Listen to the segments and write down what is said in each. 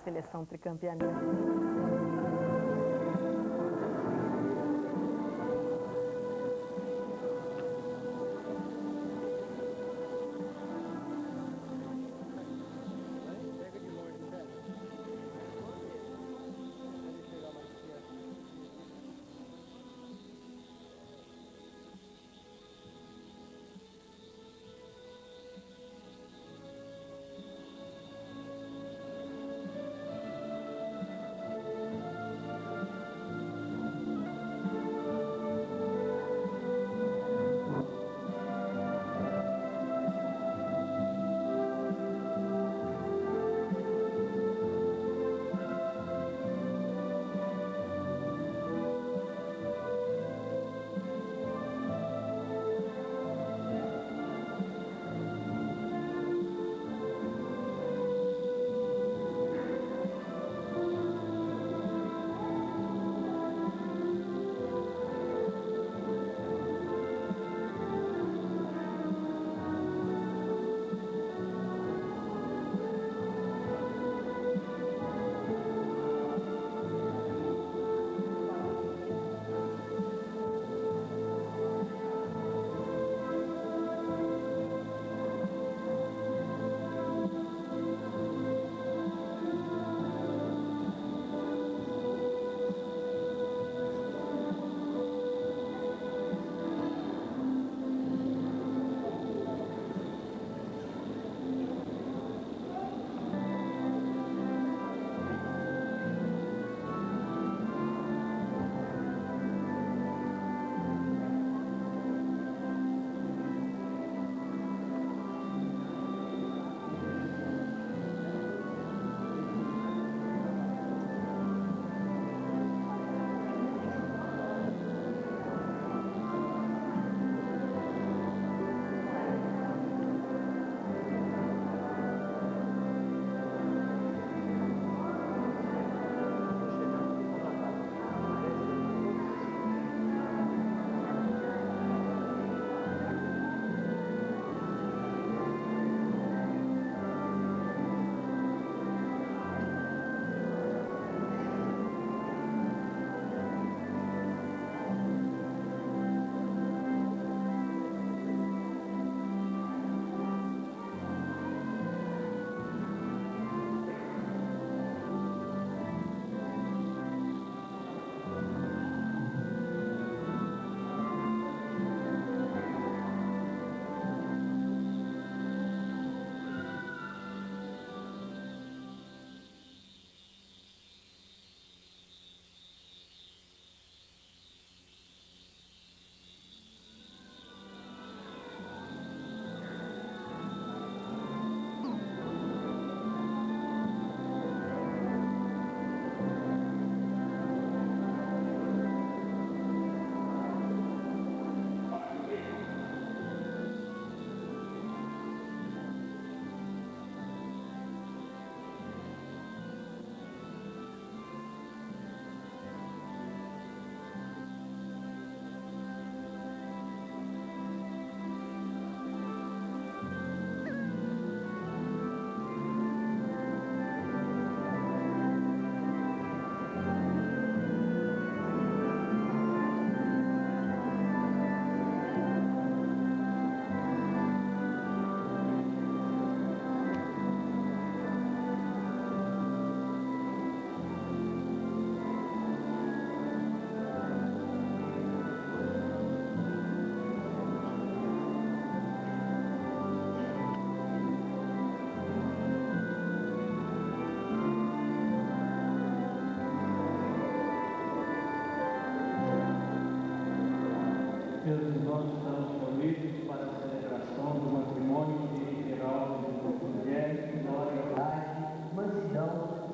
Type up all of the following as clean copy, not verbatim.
seleção tricampeã. Meus irmãos, estamos reunidos para a celebração do matrimônio de Geraldo e Guilherme, glória a Deus. Mansidão,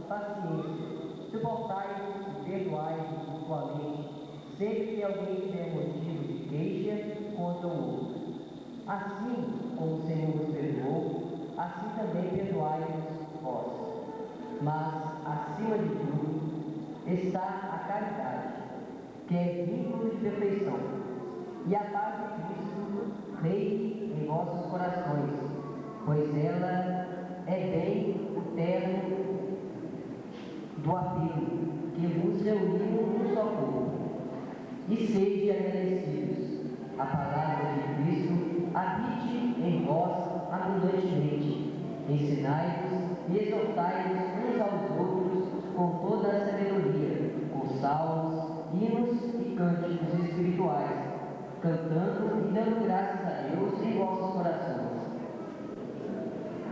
paciência, suportai-vos e perdoai-vos mutuamente, sempre que alguém tiver motivo de queixa contra o outro. Assim como o Senhor nos perdoou, assim também perdoai-vos vós. Mas, acima de tudo, está a caridade, que é vínculo de perfeição. E a paz de Cristo reine em vossos corações, pois ela é bem o terno do apelo que vos reuniu num só corpo. E sede agradecidos. A palavra de Cristo habite em vós abundantemente. Ensinai-vos e exortai-vos uns aos outros com toda a sabedoria, com salmos, hinos e cânticos espirituais, cantando e dando graças a Deus em vossos corações.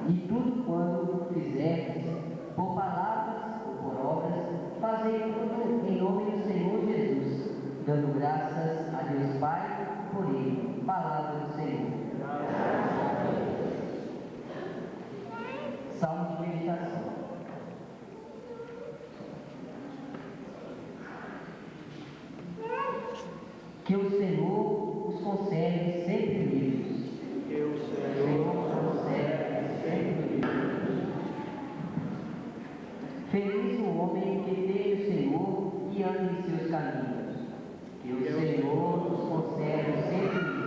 E tudo quanto fizerdes, por palavras ou por obras, fazei tudo em nome do Senhor Jesus, dando graças a Deus Pai por Ele. Palavra do Senhor. Salmo de meditação. Que o Senhor os conserve sempre vivos. Que o Senhor os conserve sempre vivos. Feliz o homem que teme o Senhor e anda em seus caminhos. Que o Senhor os conserve sempre vivos.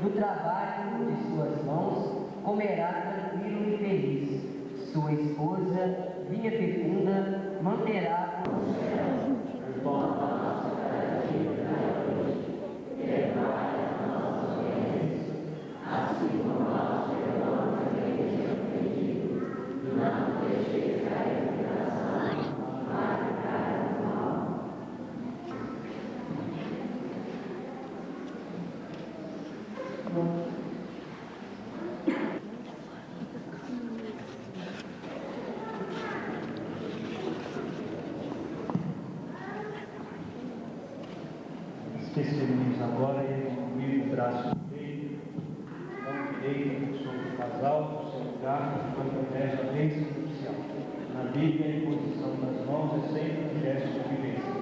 Do trabalho de suas mãos comerá tranquilo e feliz. Sua esposa, vinha fecunda, manterá por testemunhos agora e comigo o braço direito, mão direita sobre o casal, no seu lugar, enquanto reza a bênção nupcial. Na Bíblia, a imposição das mãos é sempre um gesto de vivência.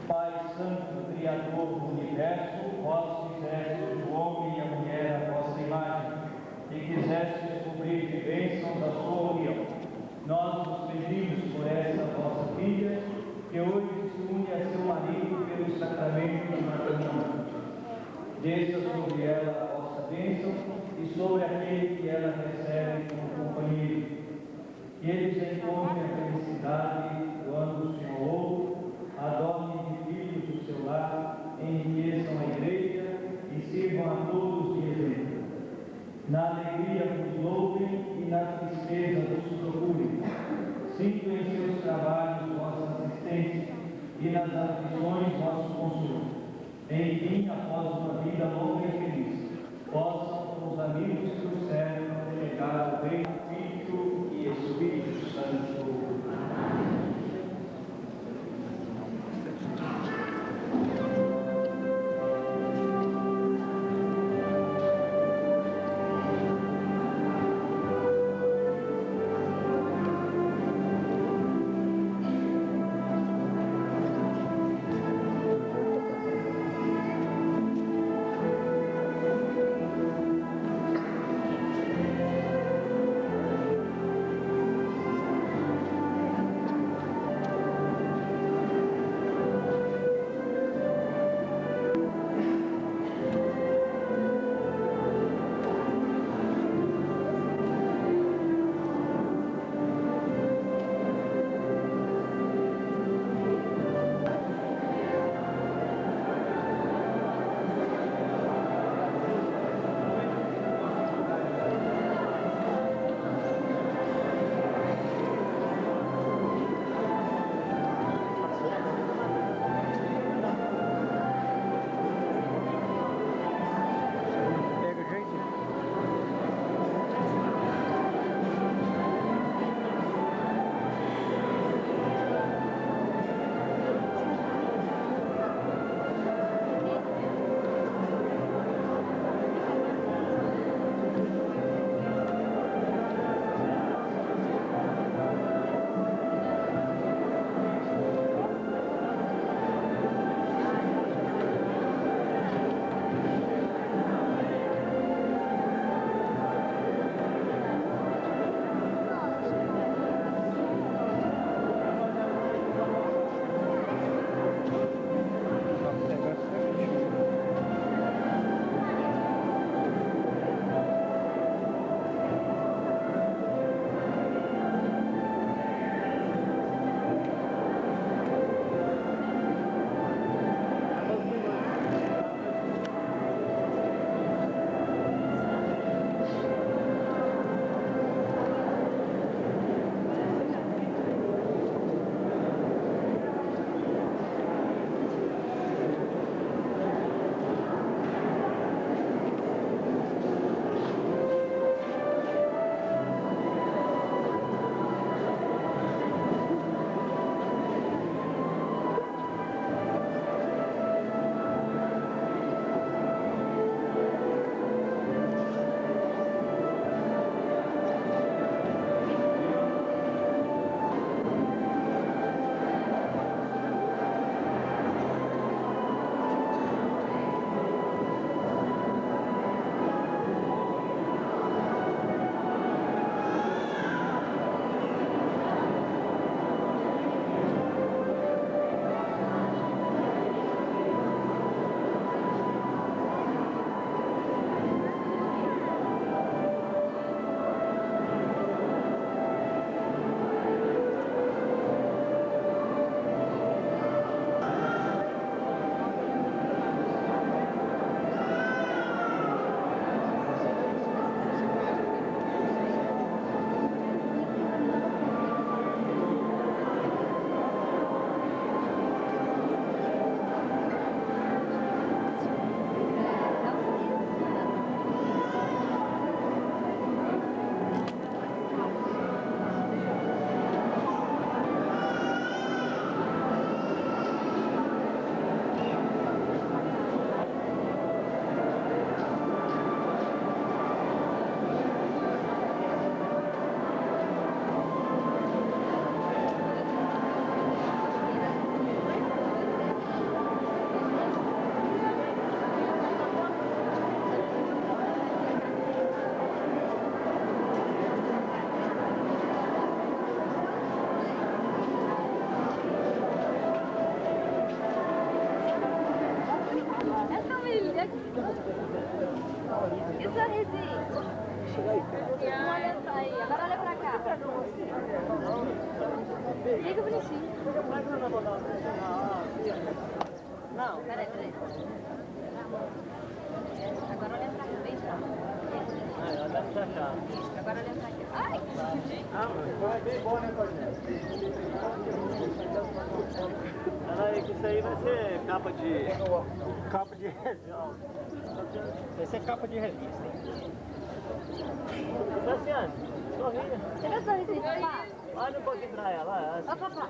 Pai Santo, Criador do Universo, vós fizestes o homem e a mulher à vossa imagem, e quisestes cobrir de bênçãos a sua união. Nós vos pedimos por essa vossa filha, que hoje se une a seu marido pelo sacramento do matrimônio. Desça sobre ela a vossa bênção e sobre aquele que ela recebe como companheiro. Que eles encontrem a felicidade quando se um ao outro, adornem de filhos o seu lar, enriqueçam a igreja e sirvam a todos de exemplo. Na alegria vos louvem e na tristeza vos procurem. Sintam em seus trabalhos vossa assistência e nas aflições vosso consolo. Enfim, após uma vida longa e feliz, possam, com os amigos que o servem, delegar o bem do Filho e Espírito Santo. Que sorrisinho. Olha só aí, agora olha pra cá. Fica bonitinho. Não. Peraí. Agora olha pra cá, bem só. Olha pra cá. Isso, agora olha pra cá. Ai! Ah, mas foi bem bom, né, Cornélio? Olha aí que isso aí vai ser capa de revista. Vai ser capa de revista, hein? Cassiane, sorria. Você viu o sorrisinho, papá? Olha um pouquinho pra ela. Ó, papá.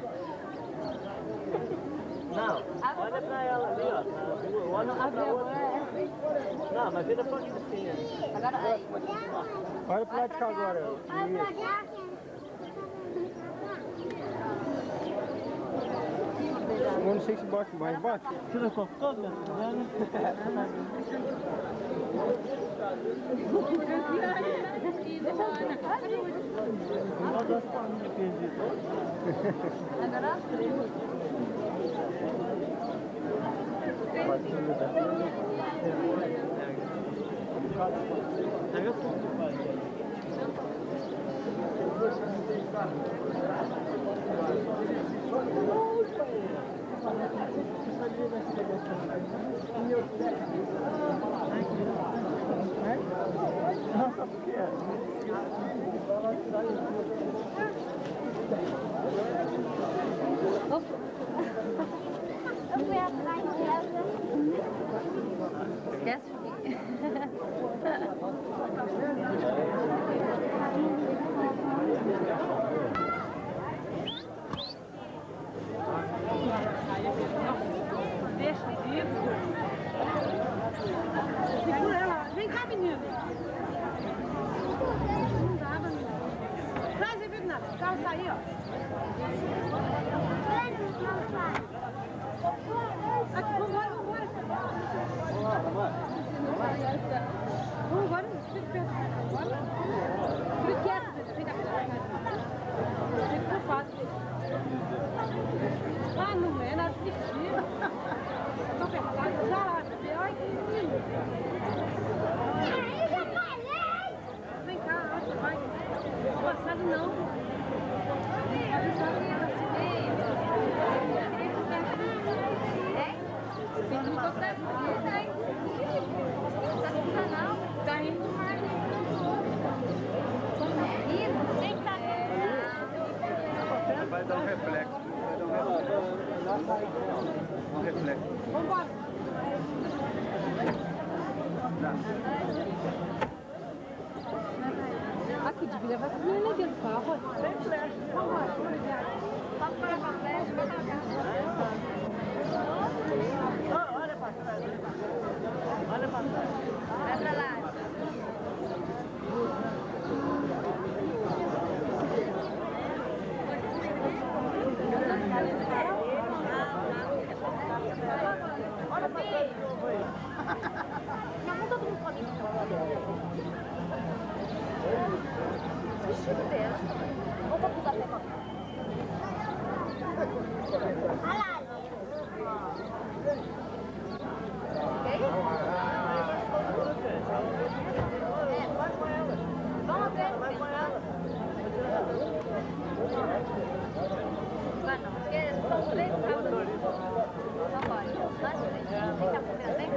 Não, olha pra ela ali, ó. Olha pra outra. Não, mas vira pra assim, Agora aí. olha pro lado de cá agora. Olha pra cá. Eu não sei se bate mais, bate. Tira sua foto, minha filha. Olha das palminhas perdidas. Agora Pega tudo, pai. Nossa, por quê? eu fui atrás dela. Esquece de mim. Deixa vivo. Segura ela. Vem cá, menino. Não dava, menino. Traz aí, Bernardo. O carro saiu, ó. Aqui, vambora. Vambora, fica perto. Bora. Fica quieto, vem cá. Fica preocupado. Ah, não é nada mentira. Tô apertado já. Ai, que menino. Vem cá, acha, vai. Não passado não. Tá indo mais. Vai dar um reflexo. Um reflexo. Vambora. Aqui, de levar essa menina dentro do carro. Sem flecha. Vambora. Vamos para a flecha, vai colocar. Olha pra trás. Olha pra trás. Vai pra lá. Olha pra trás de novo aí. Não, todo mundo comigo. Vestido dela. Vou botar até pra cá. Olha lá. Ok? Vai com ela. Vamos ver. Vai com ela. Vai não, porque são três carros. Vamos embora. Nós três. Vem cá primeiro, vem.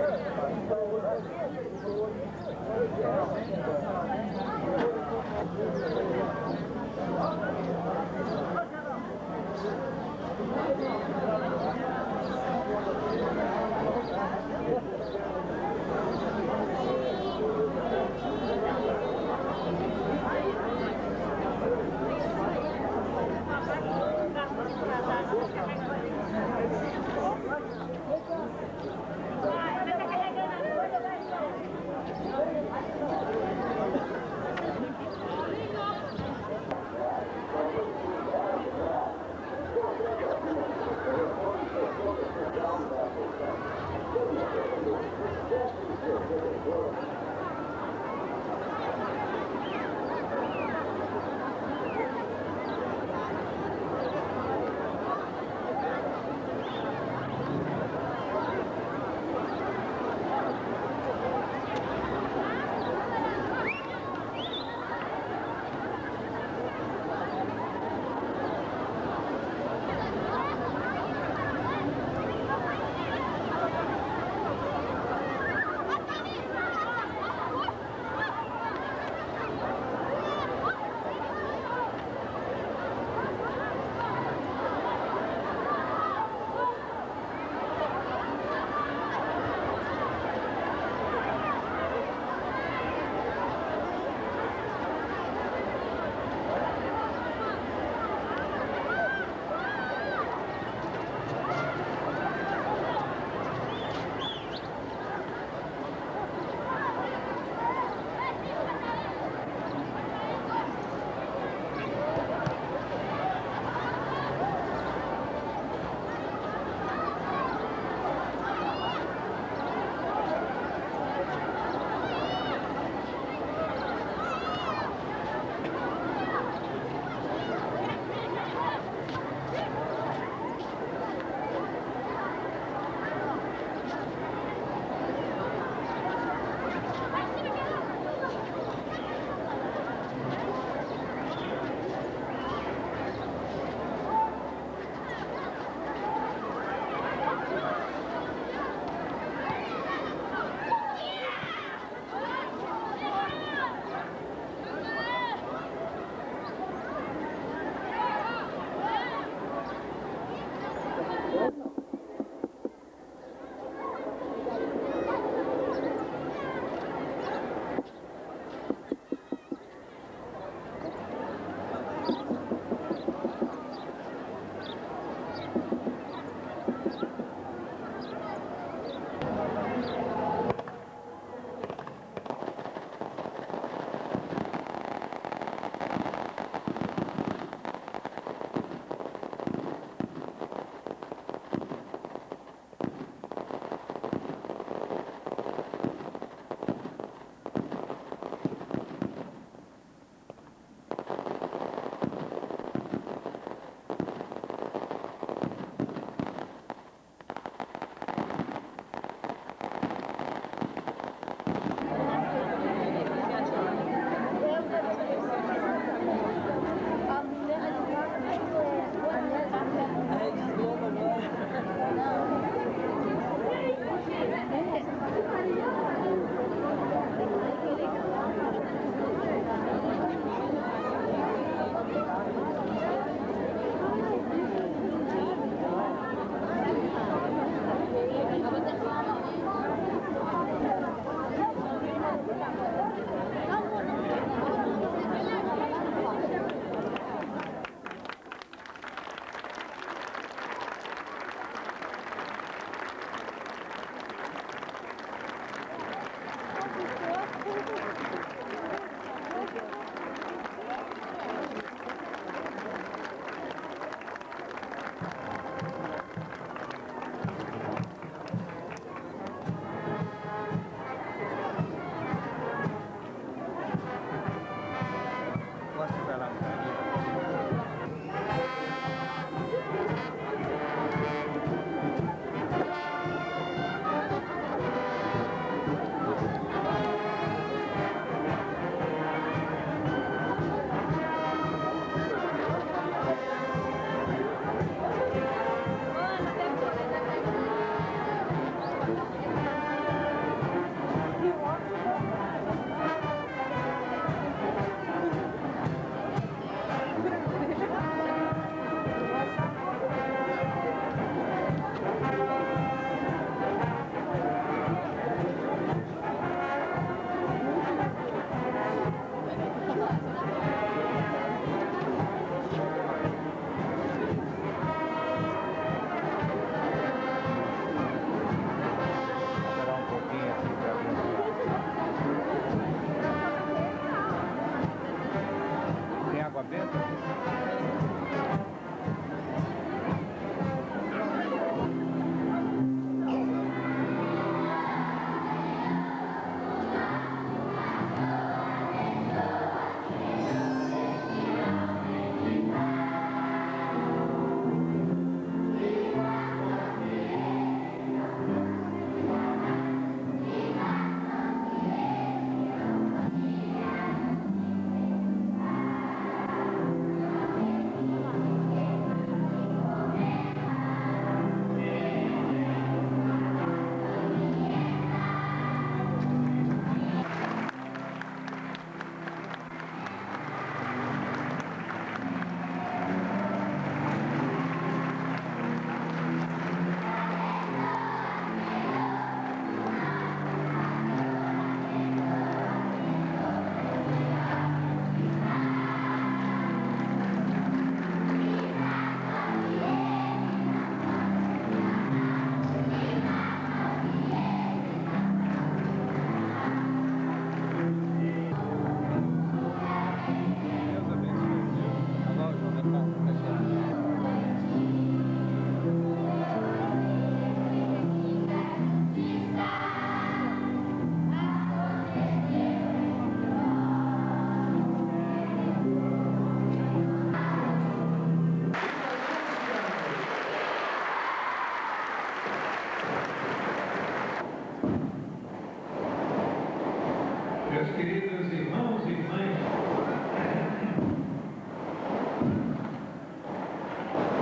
Meus queridos irmãos e irmãs,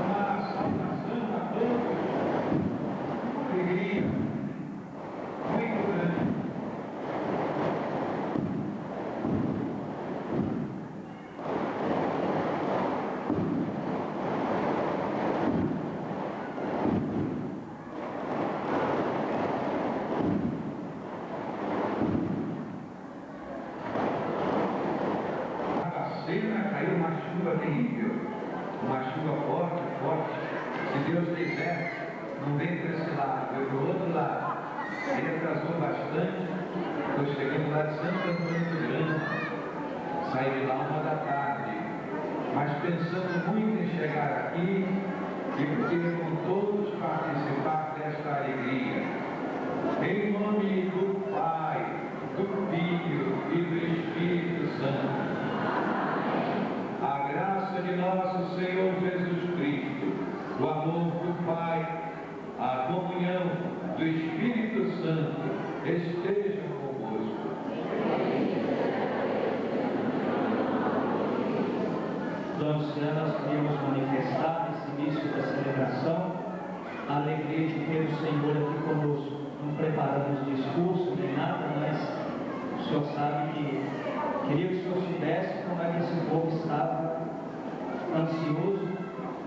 uma saudação a todos, uma alegria muito grande. Caiu uma chuva terrível, uma chuva forte, forte. Se Deus quiser, não vem para esse lado, veio para o outro lado. Ele atrasou bastante. Eu cheguei lá de Santo Antônio do Grande, saí de lá 1h da tarde, mas pensando muito em chegar aqui e poder com todos participar desta alegria. Em nome do Pai, do Filho e do Espírito Santo. A graça de nosso Senhor Jesus Cristo, o amor do Pai, a comunhão do Espírito Santo estejam convosco. Então, Senhor, nós queremos manifestar nesse início da celebração a alegria de ter o Senhor aqui conosco. Não preparamos discurso nem nada, mas o Senhor sabe que queria que o Senhor soubesse como é que esse povo estava ansioso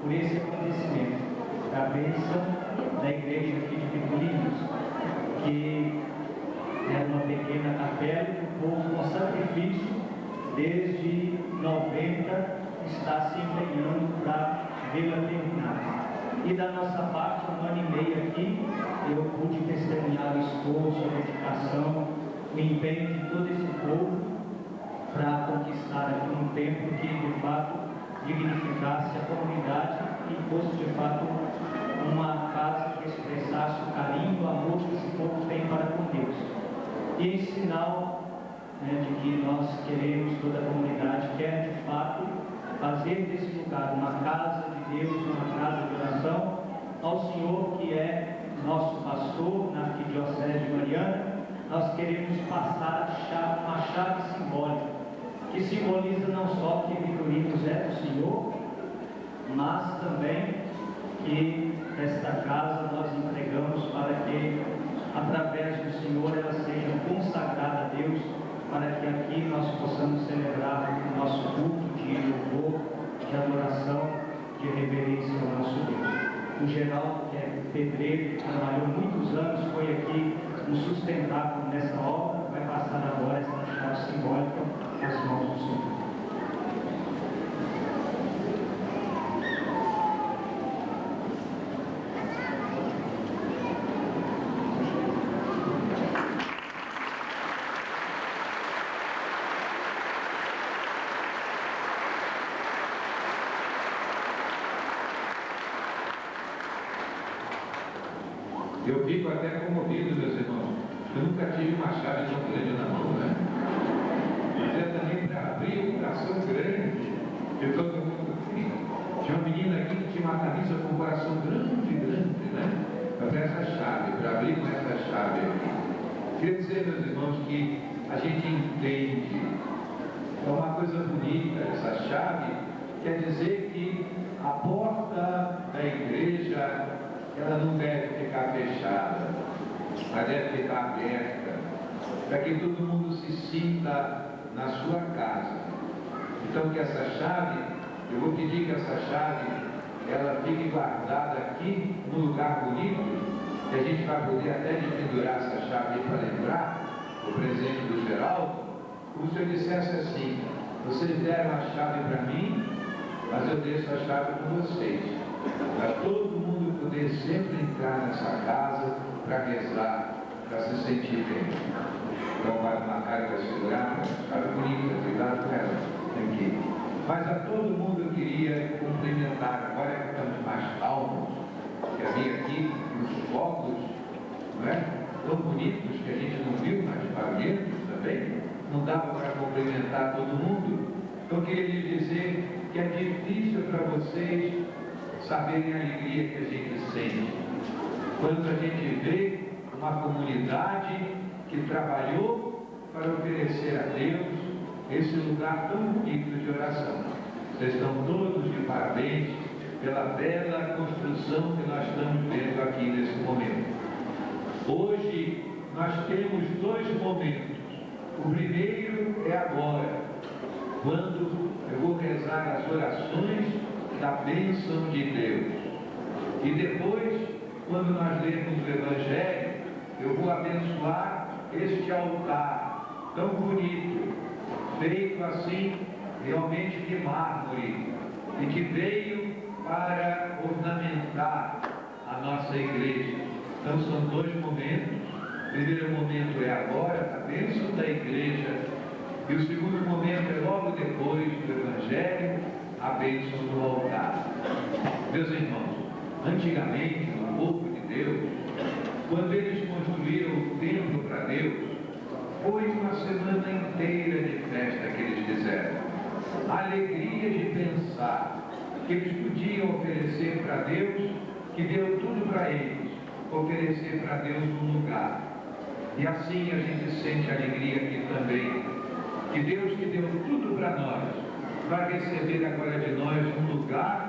por esse acontecimento, da bênção da igreja aqui de Picurinhos, que era uma pequena capela que o povo, com sacrifício, desde 90, está se empenhando para vê-la terminar. E da nossa parte, 1 ano e meio aqui, eu pude testemunhar o esforço, a dedicação, o empenho de todo esse povo para conquistar aqui um templo que de fato dignificasse a comunidade e fosse de fato uma casa que expressasse o carinho, o amor que esse povo tem para com Deus. E em sinal de que nós queremos, toda a comunidade quer de fato fazer desse lugar uma casa de Deus, uma casa de oração ao Senhor que é nosso pastor na Arquidiocese de Mariana. Nós queremos passar uma chave simbólica que simboliza não só que Picurinhos é do Senhor, mas também que esta casa nós entregamos para que, através do Senhor, ela seja consagrada a Deus, para que aqui nós possamos celebrar o nosso culto de louvor, de adoração, de reverência ao nosso Deus. O Geraldo, que é pedreiro, que trabalhou muitos anos, foi aqui nos sustentar nessa obra, vai passar agora essa chave simbólica às mãos do Senhor. Eu fico até comovido, meus irmãos. Eu nunca tive uma chave tão grande na mão, né? Mas é também para abrir um coração grande de todo mundo. Tinha uma menina aqui que tinha uma camisa com um coração grande, né? Para essa chave, para abrir com essa chave aqui. Queria dizer, meus irmãos, que a gente entende. É uma coisa bonita essa chave, quer dizer que a porta da igreja ela não deve ficar fechada, mas deve ficar aberta, para que todo mundo se sinta na sua casa. Então que essa chave, eu vou pedir que essa chave, ela fique guardada aqui, num lugar bonito, que a gente vai poder até pendurar essa chave para lembrar o presente do Geraldo, como se eu dissesse assim: vocês deram a chave para mim, mas eu deixo a chave com vocês. Para todo mundo poder sempre entrar nessa casa para rezar, para se sentir bem. Então vai marcar e vai segurar, chave bonita, cuidado com ela, aqui. Mas a todo mundo eu queria cumprimentar, agora que estamos mais calmos, que havia aqui os focos, não é? Tão bonitos que a gente não viu, mas barulhentos também, não dava para cumprimentar todo mundo. Então eu queria lhes dizer que é difícil para vocês saberem a alegria que a gente sente quando a gente vê uma comunidade que trabalhou para oferecer a Deus esse lugar tão bonito de oração. Vocês estão todos de parabéns pela bela construção que nós estamos vendo aqui nesse momento. Hoje nós temos dois momentos. O primeiro é agora, quando eu vou rezar as orações da bênção de Deus. E depois, quando nós lemos o Evangelho, eu vou abençoar este altar tão bonito, feito assim, realmente de mármore, e que veio para ornamentar a nossa igreja. Então são dois momentos. O primeiro momento é agora, a bênção da igreja, e o segundo momento é logo depois do Evangelho, a bênção do altar. Meus irmãos, antigamente, no povo de Deus, quando eles construíram o templo para Deus, foi uma semana inteira de festa que eles fizeram. A alegria de pensar que eles podiam oferecer para Deus, que deu tudo para eles, oferecer para Deus um lugar. E assim a gente sente alegria aqui também, que Deus que deu tudo para nós, vai receber agora de nós um lugar